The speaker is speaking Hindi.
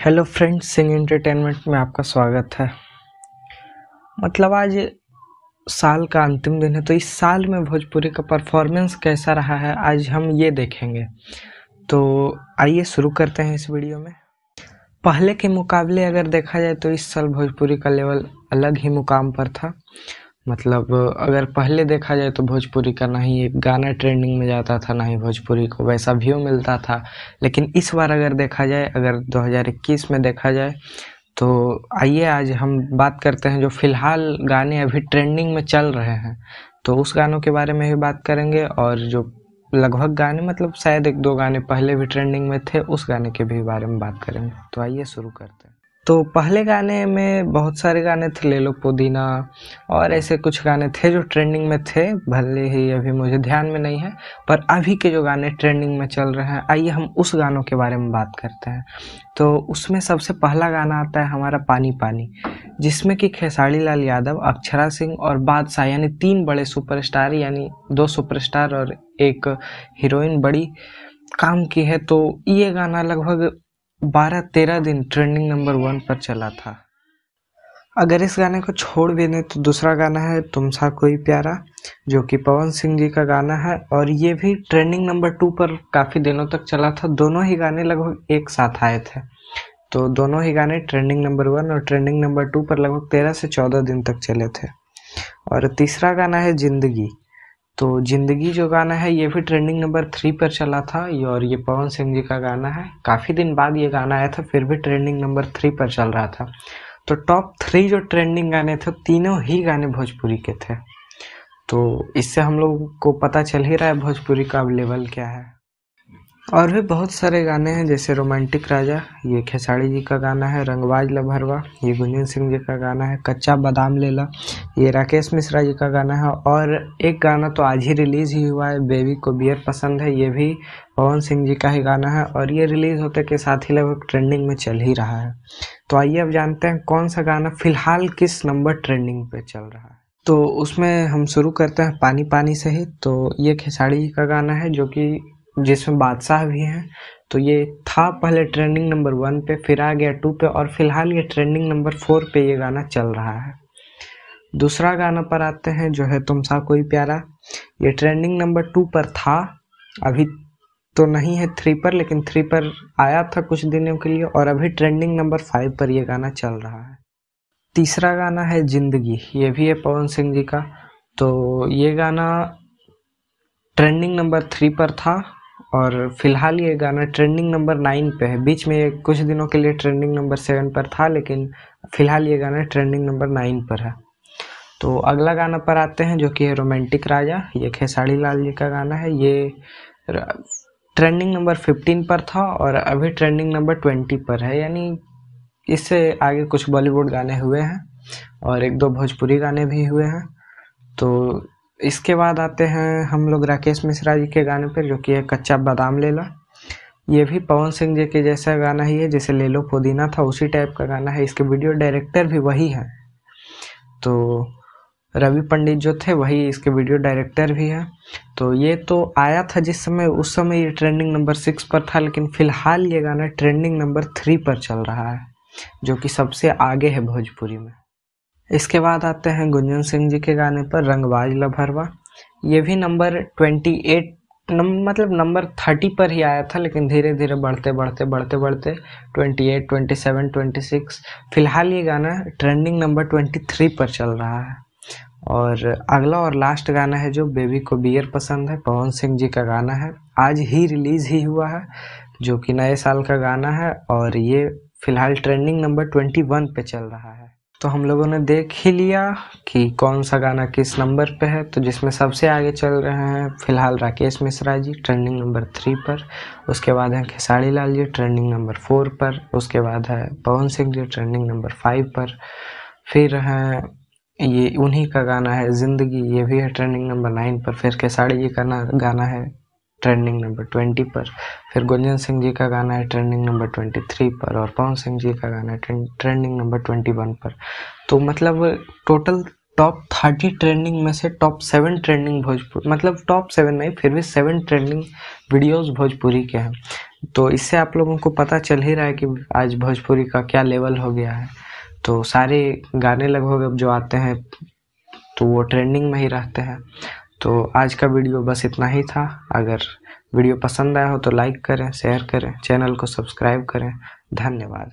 हेलो फ्रेंड्स, सिंग एंटरटेनमेंट में आपका स्वागत है। आज साल का अंतिम दिन है, तो इस साल में भोजपुरी का परफॉर्मेंस कैसा रहा है आज हम ये देखेंगे। तो आइए शुरू करते हैं इस वीडियो में। पहले के मुकाबले अगर देखा जाए तो इस साल भोजपुरी का लेवल अलग ही मुकाम पर था। अगर पहले देखा जाए तो भोजपुरी का ना ही एक गाना ट्रेंडिंग में जाता था, ना ही भोजपुरी को वैसा व्यू मिलता था। लेकिन इस बार अगर देखा जाए, अगर 2021 में देखा जाए, तो आइए आज हम बात करते हैं जो फिलहाल गाने अभी ट्रेंडिंग में चल रहे हैं, तो उस गानों के बारे में भी बात करेंगे। और जो लगभग गाने शायद एक दो गाने पहले भी ट्रेंडिंग में थे, उस गाने के भी बारे में बात करेंगे। तो आइए शुरू करते हैं। तो पहले गाने में बहुत सारे गाने थे, ले लो पुदीना और ऐसे कुछ गाने थे जो ट्रेंडिंग में थे, भले ही अभी मुझे ध्यान में नहीं है। पर अभी के जो गाने ट्रेंडिंग में चल रहे हैं, आइए हम उस गानों के बारे में बात करते हैं। तो उसमें सबसे पहला गाना आता है हमारा पानी पानी, जिसमें कि खेसारी लाल यादव, अक्षरा सिंह और बादशाह यानी तीन बड़े सुपरस्टार, यानी दो सुपरस्टार और एक हीरोइन बड़ी काम की है। तो ये गाना लगभग 12-13 दिन ट्रेंडिंग नंबर 1 पर चला था। अगर इस गाने को छोड़ भी दें तो दूसरा गाना है तुमसा कोई प्यारा, जो कि पवन सिंह जी का गाना है, और ये भी ट्रेंडिंग नंबर 2 पर काफ़ी दिनों तक चला था। दोनों ही गाने लगभग एक साथ आए थे, तो दोनों ही गाने ट्रेंडिंग नंबर 1 और ट्रेंडिंग नंबर 2 पर लगभग 13 से 14 दिन तक चले थे। और तीसरा गाना है जिंदगी। तो जिंदगी जो गाना है ये भी ट्रेंडिंग नंबर 3 पर चला था, और ये पवन सिंह जी का गाना है। काफ़ी दिन बाद ये गाना आया था, फिर भी ट्रेंडिंग नंबर 3 पर चल रहा था। तो टॉप 3 जो ट्रेंडिंग गाने थे, तीनों ही गाने भोजपुरी के थे। तो इससे हम लोग को पता चल ही रहा है भोजपुरी का अब लेवल क्या है। और भी बहुत सारे गाने हैं, जैसे रोमांटिक राजा, ये खेसारी जी का गाना है। रंगबाज लभरवा, ये गुंजन सिंह जी का गाना है। कच्चा बादाम लेला, ये राकेश मिश्रा जी का गाना है। और एक गाना तो आज ही रिलीज़ ही हुआ है, बेबी को बियर पसंद है, ये भी पवन सिंह जी का ही गाना है, और ये रिलीज़ होते के साथ ही लगभग ट्रेंडिंग में चल ही रहा है। तो आइए अब जानते हैं कौन सा गाना फिलहाल किस नंबर ट्रेंडिंग पे चल रहा है। तो उसमें हम शुरू करते हैं पानी पानी से ही। तो ये खेसारी जी का गाना है, जो कि जिसमें बादशाह भी हैं। तो ये था पहले ट्रेंडिंग नंबर 1 पे, फिर आ गया 2 पे, और फिलहाल ये ट्रेंडिंग नंबर 4 पे ये गाना चल रहा है। दूसरा गाना पर आते हैं, जो है तुमसा कोई प्यारा। ये ट्रेंडिंग नंबर 2 पर था, अभी तो नहीं है 3 पर, लेकिन 3 पर आया था कुछ दिनों के लिए, और अभी ट्रेंडिंग नंबर 5 पर ये गाना चल रहा है। तीसरा गाना है जिंदगी, ये भी है पवन सिंह जी का। तो ये गाना ट्रेंडिंग नंबर 3 पर था, और फिलहाल ये गाना ट्रेंडिंग नंबर 9 पे है। बीच में ये कुछ दिनों के लिए ट्रेंडिंग नंबर 7 पर था, लेकिन फिलहाल ये गाना ट्रेंडिंग नंबर 9 पर है। तो अगला गाना पर आते हैं, जो कि है रोमांटिक राजा। ये खेसारी लाल जी का गाना है। ये ट्रेंडिंग नंबर 15 पर था, और अभी ट्रेंडिंग नंबर 20 पर है। यानी इससे आगे कुछ बॉलीवुड गाने हुए हैं, और एक दो भोजपुरी गाने भी हुए हैं। तो इसके बाद आते हैं हम लोग राकेश मिश्रा जी के गाने पर, जो कि है कच्चा बादाम लेला। ये भी पवन सिंह जी के जैसा गाना ही है, जैसे ले लो पुदीना था, उसी टाइप का गाना है। इसके वीडियो डायरेक्टर भी वही है, तो रवि पंडित जो थे वही इसके वीडियो डायरेक्टर भी हैं। तो ये तो आया था जिस समय, उस समय ये ट्रेंडिंग नंबर 6 पर था, लेकिन फिलहाल ये गाना ट्रेंडिंग नंबर 3 पर चल रहा है, जो कि सबसे आगे है भोजपुरी में। इसके बाद आते हैं गुंजन सिंह जी के गाने पर, रंगबाज लभरवा। ये भी नंबर 28 नंबर 30 पर ही आया था, लेकिन धीरे धीरे बढ़ते 28, 27, 26, फिलहाल ये गाना ट्रेंडिंग नंबर 23 पर चल रहा है। और अगला और लास्ट गाना है जो बेबी को बियर पसंद है, पवन सिंह जी का गाना है। आज ही रिलीज़ ही हुआ है, जो कि नए साल का गाना है, और ये फिलहाल ट्रेंडिंग नंबर 21 पे चल रहा है। तो हम लोगों ने देख ही लिया कि कौन सा गाना किस नंबर पे है। तो जिसमें सबसे आगे चल रहे हैं फिलहाल राकेश मिश्रा जी ट्रेंडिंग नंबर 3 पर, उसके बाद है खेसारी लाल जी ट्रेंडिंग नंबर 4 पर, उसके बाद है पवन सिंह जी ट्रेंडिंग नंबर 5 पर, फिर है ये उन्हीं का गाना है जिंदगी, ये भी है ट्रेंडिंग नंबर 9 पर, फिर खेसारी जी का गाना है ट्रेंडिंग नंबर 20 पर, फिर गुंजन सिंह जी का गाना है ट्रेंडिंग नंबर 23 पर, और पवन सिंह जी का गाना है ट्रेंडिंग नंबर 21 पर। तो टोटल टॉप 30 ट्रेंडिंग में से टॉप 7 ट्रेंडिंग भोजपुरी, टॉप 7 नहीं, फिर भी 7 ट्रेंडिंग वीडियोस भोजपुरी के हैं, तो इससे आप लोगों को पता चल ही रहा है कि आज भोजपुरी का क्या लेवल हो गया है। तो सारे गाने लगभग अब जो आते हैं तो वो ट्रेंडिंग में ही रहते हैं। तो आज का वीडियो बस इतना ही था। अगर वीडियो पसंद आया हो तो लाइक करें, शेयर करें, चैनल को सब्सक्राइब करें। धन्यवाद।